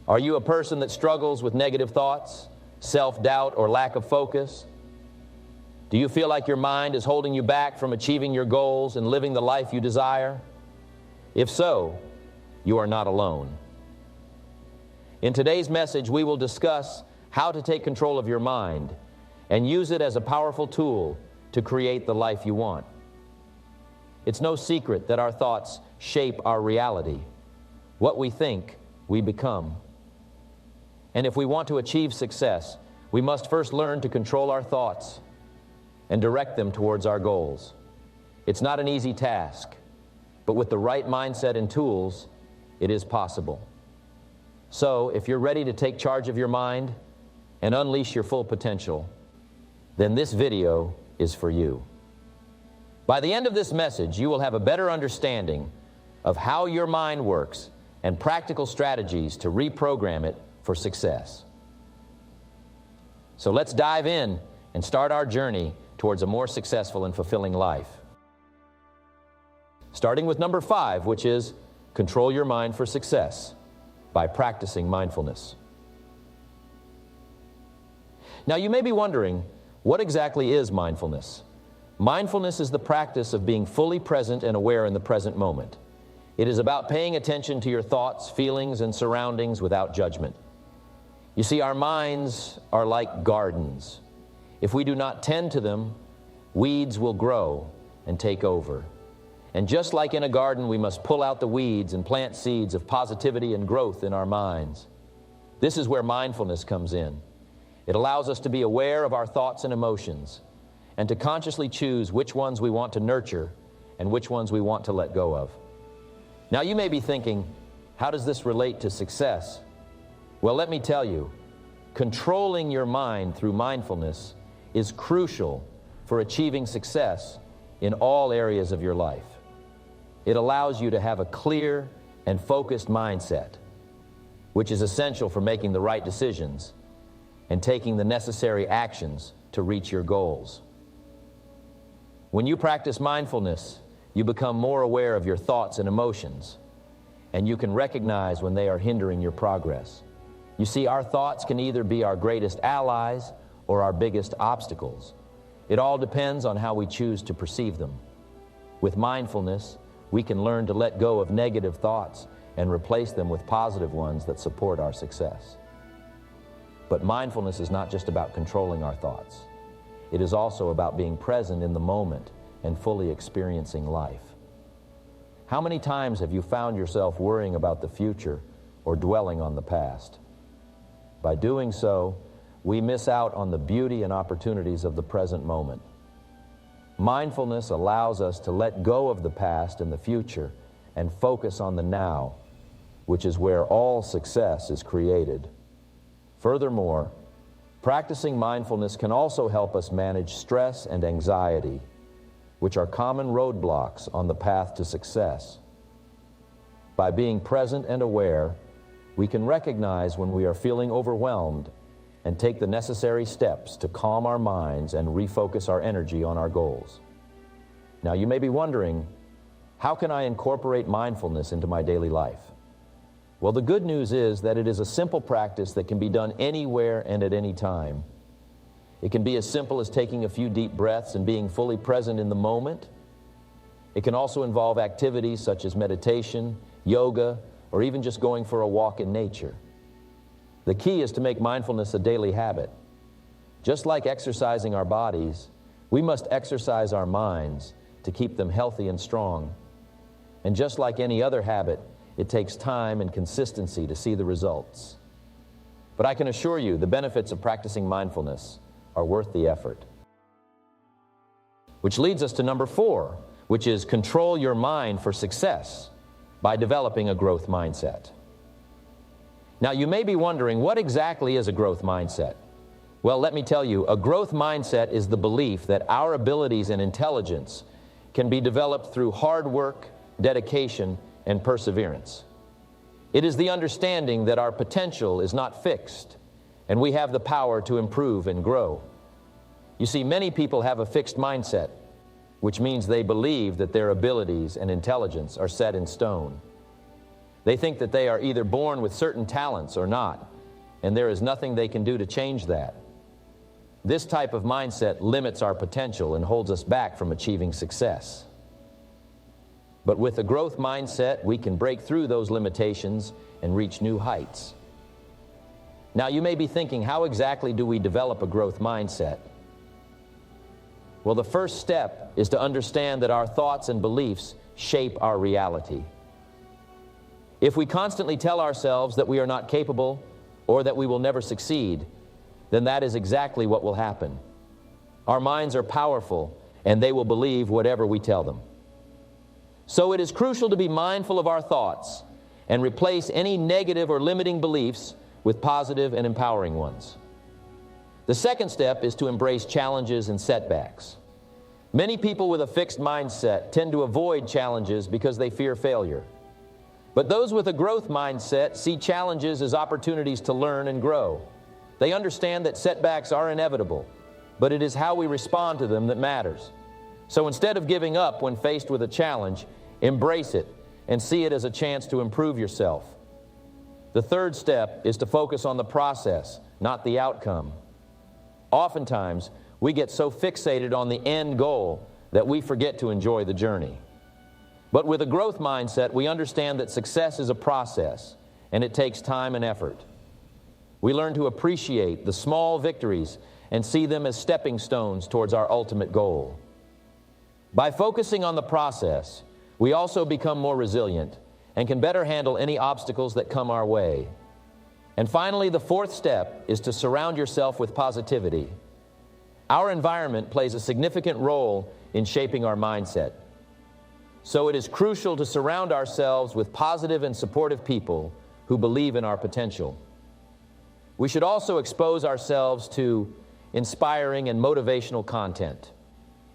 Are you a person that struggles with negative thoughts, self-doubt, or lack of focus? Do you feel like your mind is holding you back from achieving your goals and living the life you desire? If so, you are not alone. In today's message, we will discuss how to take control of your mind and use it as a powerful tool to create the life you want. It's no secret that our thoughts shape our reality. What we think, we become. And if we want to achieve success, we must first learn to control our thoughts and direct them towards our goals. It's not an easy task, but with the right mindset and tools, it is possible. So, if you're ready to take charge of your mind and unleash your full potential, then this video is for you. By the end of this message, you will have a better understanding of how your mind works and practical strategies to reprogram it for success. So let's dive in and start our journey towards a more successful and fulfilling life. Starting with number 5, which is control your mind for success by practicing mindfulness. Now you may be wondering, what exactly is mindfulness? Mindfulness is the practice of being fully present and aware in the present moment. It is about paying attention to your thoughts, feelings, and surroundings without judgment. You see, our minds are like gardens. If we do not tend to them, weeds will grow and take over. And just like in a garden, we must pull out the weeds and plant seeds of positivity and growth in our minds. This is where mindfulness comes in. It allows us to be aware of our thoughts and emotions and to consciously choose which ones we want to nurture and which ones we want to let go of. Now you may be thinking, how does this relate to success? Well, let me tell you, controlling your mind through mindfulness is crucial for achieving success in all areas of your life. It allows you to have a clear and focused mindset, which is essential for making the right decisions and taking the necessary actions to reach your goals. When you practice mindfulness, you become more aware of your thoughts and emotions, and you can recognize when they are hindering your progress. You see, our thoughts can either be our greatest allies or our biggest obstacles. It all depends on how we choose to perceive them. With mindfulness, we can learn to let go of negative thoughts and replace them with positive ones that support our success. But mindfulness is not just about controlling our thoughts. It is also about being present in the moment and fully experiencing life. How many times have you found yourself worrying about the future or dwelling on the past? By doing so, we miss out on the beauty and opportunities of the present moment. Mindfulness allows us to let go of the past and the future and focus on the now, which is where all success is created. Furthermore, practicing mindfulness can also help us manage stress and anxiety, which are common roadblocks on the path to success. By being present and aware, we can recognize when we are feeling overwhelmed and take the necessary steps to calm our minds and refocus our energy on our goals. Now, you may be wondering, how can I incorporate mindfulness into my daily life? Well, the good news is that it is a simple practice that can be done anywhere and at any time. It can be as simple as taking a few deep breaths and being fully present in the moment. It can also involve activities such as meditation, yoga, or even just going for a walk in nature. The key is to make mindfulness a daily habit. Just like exercising our bodies, we must exercise our minds to keep them healthy and strong. And just like any other habit, it takes time and consistency to see the results. But I can assure you, the benefits of practicing mindfulness are worth the effort. Which leads us to number 4, which is control your mind for success by developing a growth mindset. Now, you may be wondering, what exactly is a growth mindset? Well, let me tell you, a growth mindset is the belief that our abilities and intelligence can be developed through hard work, dedication, and perseverance. It is the understanding that our potential is not fixed, and we have the power to improve and grow. You see, many people have a fixed mindset, which means they believe that their abilities and intelligence are set in stone. They think that they are either born with certain talents or not, and there is nothing they can do to change that. This type of mindset limits our potential and holds us back from achieving success. But with a growth mindset, we can break through those limitations and reach new heights. Now, you may be thinking, how exactly do we develop a growth mindset? Well, the first step is to understand that our thoughts and beliefs shape our reality. If we constantly tell ourselves that we are not capable or that we will never succeed, then that is exactly what will happen. Our minds are powerful, and they will believe whatever we tell them. So it is crucial to be mindful of our thoughts and replace any negative or limiting beliefs with positive and empowering ones. The second step is to embrace challenges and setbacks. Many people with a fixed mindset tend to avoid challenges because they fear failure. But those with a growth mindset see challenges as opportunities to learn and grow. They understand that setbacks are inevitable, but it is how we respond to them that matters. So instead of giving up when faced with a challenge, embrace it and see it as a chance to improve yourself. The third step is to focus on the process, not the outcome. Oftentimes, we get so fixated on the end goal that we forget to enjoy the journey. But with a growth mindset, we understand that success is a process, and it takes time and effort. We learn to appreciate the small victories and see them as stepping stones towards our ultimate goal. By focusing on the process, we also become more resilient and can better handle any obstacles that come our way. And finally, the fourth step is to surround yourself with positivity. Our environment plays a significant role in shaping our mindset. So it is crucial to surround ourselves with positive and supportive people who believe in our potential. We should also expose ourselves to inspiring and motivational content,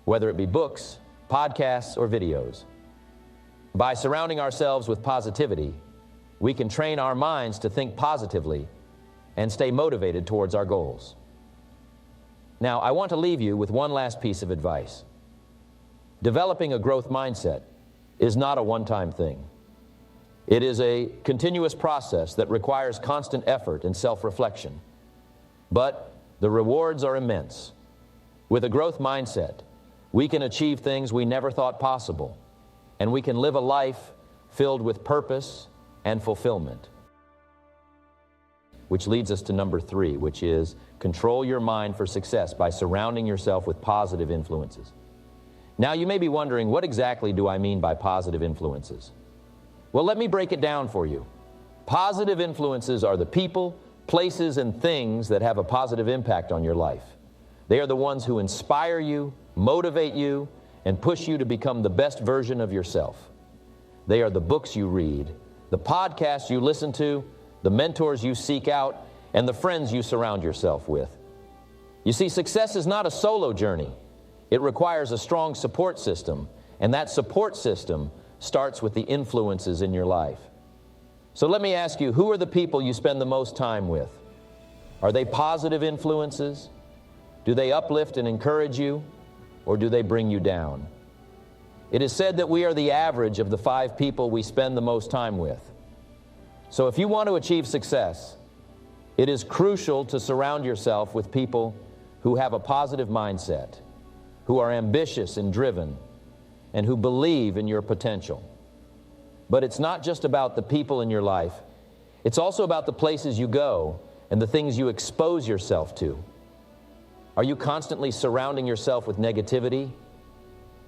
whether it be books, podcasts, or videos. By surrounding ourselves with positivity, we can train our minds to think positively and stay motivated towards our goals. Now, I want to leave you with one last piece of advice. Developing a growth mindset is not a one-time thing. It is a continuous process that requires constant effort and self-reflection. But the rewards are immense. With a growth mindset, we can achieve things we never thought possible, and we can live a life filled with purpose and fulfillment. Which leads us to number 3, which is control your mind for success by surrounding yourself with positive influences. Now, you may be wondering, what exactly do I mean by positive influences? Well, let me break it down for you. Positive influences are the people, places, and things that have a positive impact on your life. They are the ones who inspire you, motivate you, and push you to become the best version of yourself. They are the books you read, the podcasts you listen to, the mentors you seek out, and the friends you surround yourself with. You see, success is not a solo journey. It requires a strong support system, and that support system starts with the influences in your life. So let me ask you, who are the people you spend the most time with? Are they positive influences? Do they uplift and encourage you, or do they bring you down? It is said that we are the average of the 5 people we spend the most time with. So if you want to achieve success, it is crucial to surround yourself with people who have a positive mindset, who are ambitious and driven, and who believe in your potential. But it's not just about the people in your life. It's also about the places you go and the things you expose yourself to. Are you constantly surrounding yourself with negativity,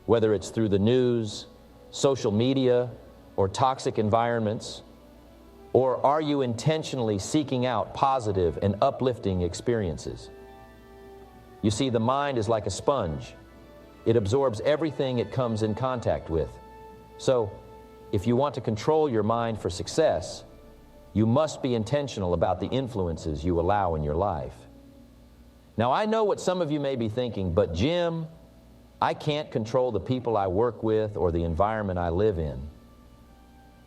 whether it's through the news, social media, or toxic environments? Or are you intentionally seeking out positive and uplifting experiences? You see, the mind is like a sponge. It absorbs everything it comes in contact with. So, if you want to control your mind for success, you must be intentional about the influences you allow in your life. Now, I know what some of you may be thinking, but Jim, I can't control the people I work with or the environment I live in.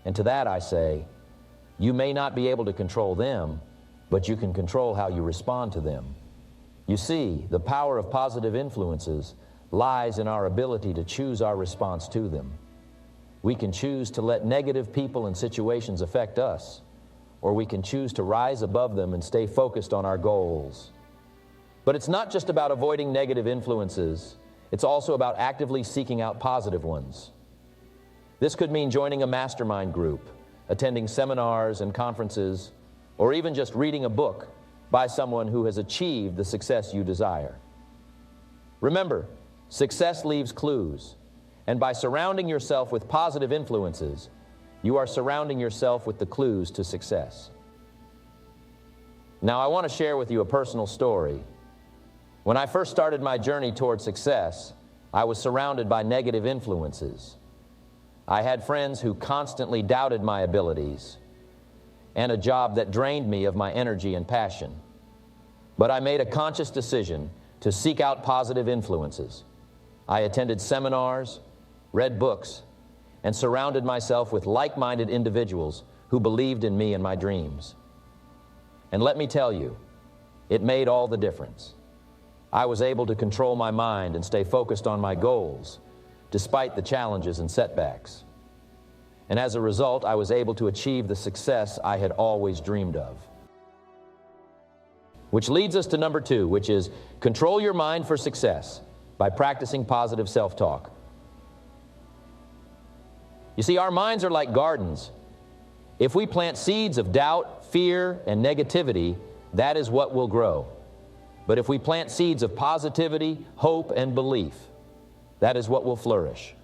And to that I say, you may not be able to control them, but you can control how you respond to them. You see, the power of positive influences lies in our ability to choose our response to them. We can choose to let negative people and situations affect us, or we can choose to rise above them and stay focused on our goals. But it's not just about avoiding negative influences. It's also about actively seeking out positive ones. This could mean joining a mastermind group, attending seminars and conferences, or even just reading a book by someone who has achieved the success you desire. Remember, success leaves clues, and by surrounding yourself with positive influences, you are surrounding yourself with the clues to success. Now, I want to share with you a personal story. When I first started my journey toward success, I was surrounded by negative influences. I had friends who constantly doubted my abilities and a job that drained me of my energy and passion. But I made a conscious decision to seek out positive influences. I attended seminars, read books, and surrounded myself with like-minded individuals who believed in me and my dreams. And let me tell you, it made all the difference. I was able to control my mind and stay focused on my goals, despite the challenges and setbacks. And as a result, I was able to achieve the success I had always dreamed of. Which leads us to number 2, which is control your mind for success by practicing positive self-talk. You see, our minds are like gardens. If we plant seeds of doubt, fear, and negativity, that is what will grow. But if we plant seeds of positivity, hope, and belief, that is what will flourish.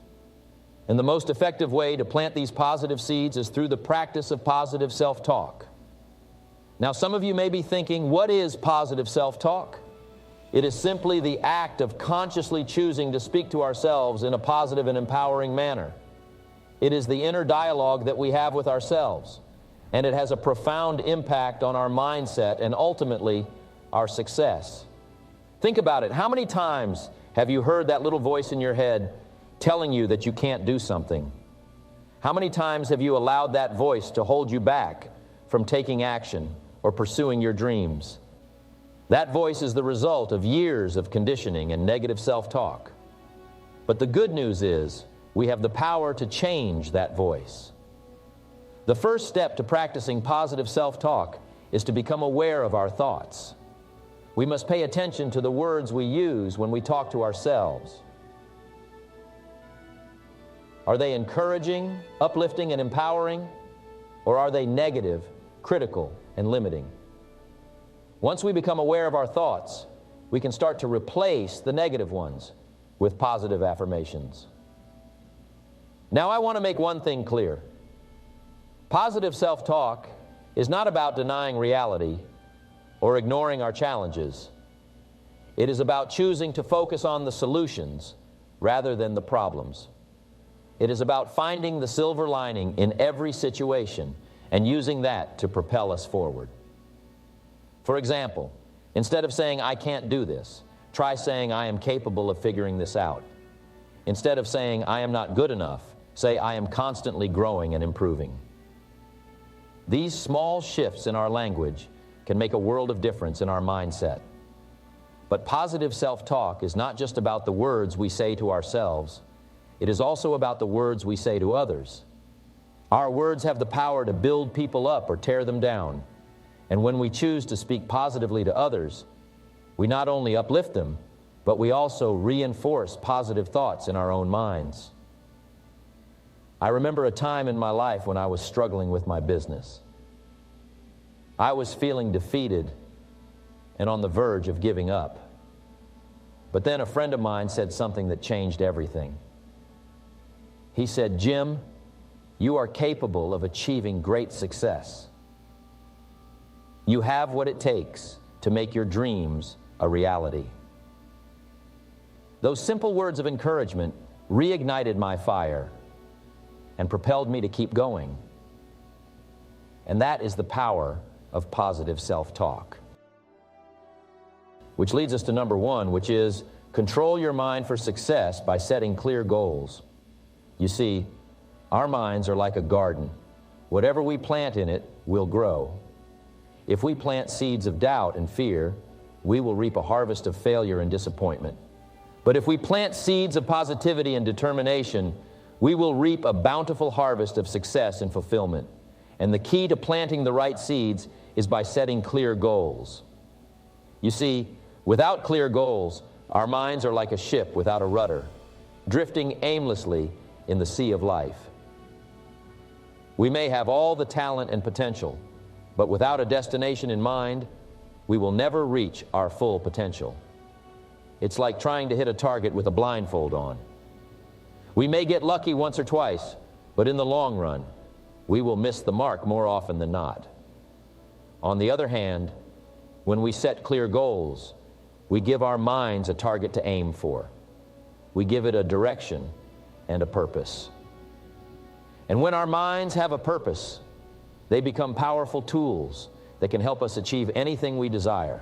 And the most effective way to plant these positive seeds is through the practice of positive self-talk. Now, some of you may be thinking, what is positive self-talk? It is simply the act of consciously choosing to speak to ourselves in a positive and empowering manner. It is the inner dialogue that we have with ourselves, and it has a profound impact on our mindset and ultimately our success. Think about it. How many times have you heard that little voice in your head telling you that you can't do something? How many times have you allowed that voice to hold you back from taking action or pursuing your dreams? That voice is the result of years of conditioning and negative self-talk. But the good news is, we have the power to change that voice. The first step to practicing positive self-talk is to become aware of our thoughts. We must pay attention to the words we use when we talk to ourselves. Are they encouraging, uplifting, and empowering? Or are they negative, critical, and limiting? Once we become aware of our thoughts, we can start to replace the negative ones with positive affirmations. Now, I want to make one thing clear. Positive self-talk is not about denying reality or ignoring our challenges. It is about choosing to focus on the solutions rather than the problems. It is about finding the silver lining in every situation and using that to propel us forward. For example, instead of saying, "I can't do this," try saying, "I am capable of figuring this out." Instead of saying, "I am not good enough," say, "I am constantly growing and improving." These small shifts in our language can make a world of difference in our mindset. But positive self-talk is not just about the words we say to ourselves. It is also about the words we say to others. Our words have the power to build people up or tear them down. And when we choose to speak positively to others, we not only uplift them, but we also reinforce positive thoughts in our own minds. I remember a time in my life when I was struggling with my business. I was feeling defeated and on the verge of giving up. But then a friend of mine said something that changed everything. He said, "Jim, you are capable of achieving great success. You have what it takes to make your dreams a reality." Those simple words of encouragement reignited my fire and propelled me to keep going. And that is the power of positive self-talk. Which leads us to number 1, which is control your mind for success by setting clear goals. You see, our minds are like a garden. Whatever we plant in it will grow. If we plant seeds of doubt and fear, we will reap a harvest of failure and disappointment. But if we plant seeds of positivity and determination, we will reap a bountiful harvest of success and fulfillment. And the key to planting the right seeds is by setting clear goals. You see, without clear goals, our minds are like a ship without a rudder, drifting aimlessly in the sea of life. We may have all the talent and potential, but without a destination in mind, we will never reach our full potential. It's like trying to hit a target with a blindfold on. We may get lucky once or twice, but in the long run, we will miss the mark more often than not. On the other hand, when we set clear goals, we give our minds a target to aim for. We give it a direction and a purpose. And when our minds have a purpose, they become powerful tools that can help us achieve anything we desire.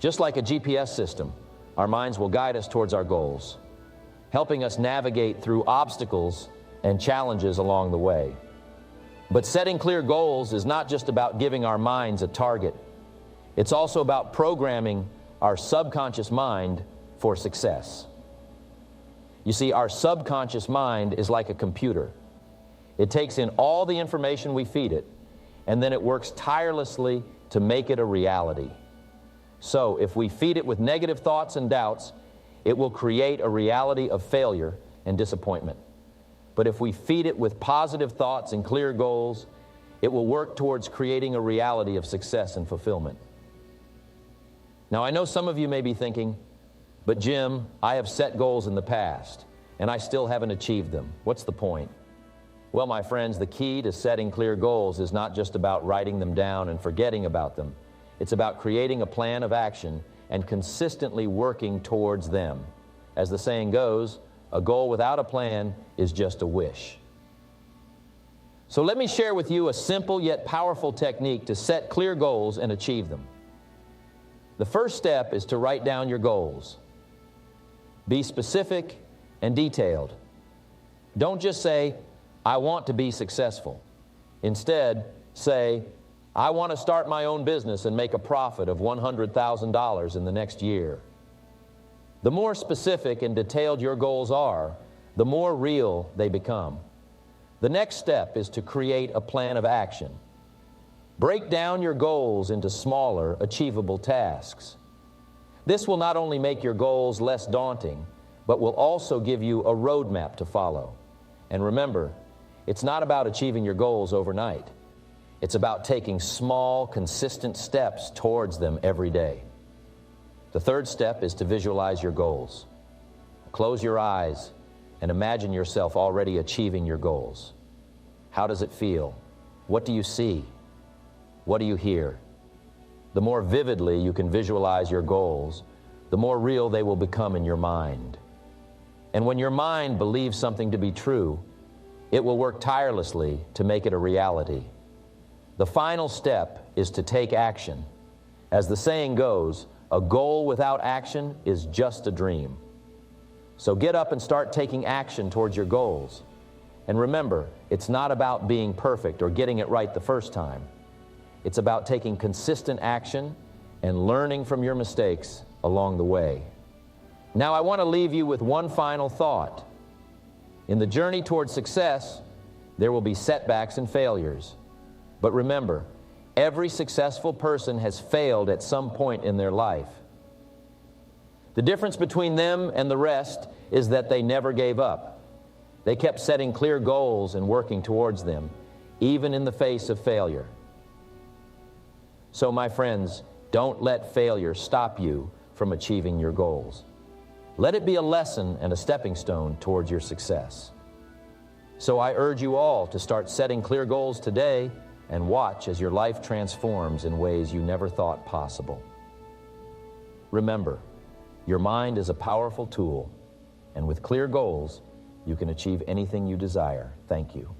Just like a GPS system, our minds will guide us towards our goals, helping us navigate through obstacles and challenges along the way. But setting clear goals is not just about giving our minds a target. It's also about programming our subconscious mind for success. You see, our subconscious mind is like a computer. It takes in all the information we feed it, and then it works tirelessly to make it a reality. So, if we feed it with negative thoughts and doubts, it will create a reality of failure and disappointment. But if we feed it with positive thoughts and clear goals, it will work towards creating a reality of success and fulfillment. Now, I know some of you may be thinking, but Jim, I have set goals in the past, and I still haven't achieved them. What's the point? Well, my friends, the key to setting clear goals is not just about writing them down and forgetting about them. It's about creating a plan of action and consistently working towards them. As the saying goes, a goal without a plan is just a wish. So let me share with you a simple yet powerful technique to set clear goals and achieve them. The first step is to write down your goals. Be specific and detailed. Don't just say, I want to be successful. Instead, say, I want to start my own business and make a profit of $100,000 in the next year. The more specific and detailed your goals are, the more real they become. The next step is to create a plan of action. Break down your goals into smaller, achievable tasks. This will not only make your goals less daunting, but will also give you a roadmap to follow. And remember, it's not about achieving your goals overnight. It's about taking small, consistent steps towards them every day. The third step is to visualize your goals. Close your eyes and imagine yourself already achieving your goals. How does it feel? What do you see? What do you hear? The more vividly you can visualize your goals, the more real they will become in your mind. And when your mind believes something to be true, it will work tirelessly to make it a reality. The final step is to take action. As the saying goes, a goal without action is just a dream. So get up and start taking action towards your goals. And remember, it's not about being perfect or getting it right the first time. It's about taking consistent action and learning from your mistakes along the way. Now, I want to leave you with one final thought. In the journey towards success, there will be setbacks and failures. But remember, every successful person has failed at some point in their life. The difference between them and the rest is that they never gave up. They kept setting clear goals and working towards them, even in the face of failure. So, my friends, don't let failure stop you from achieving your goals. Let it be a lesson and a stepping stone towards your success. So I urge you all to start setting clear goals today and watch as your life transforms in ways you never thought possible. Remember, your mind is a powerful tool, and with clear goals, you can achieve anything you desire. Thank you.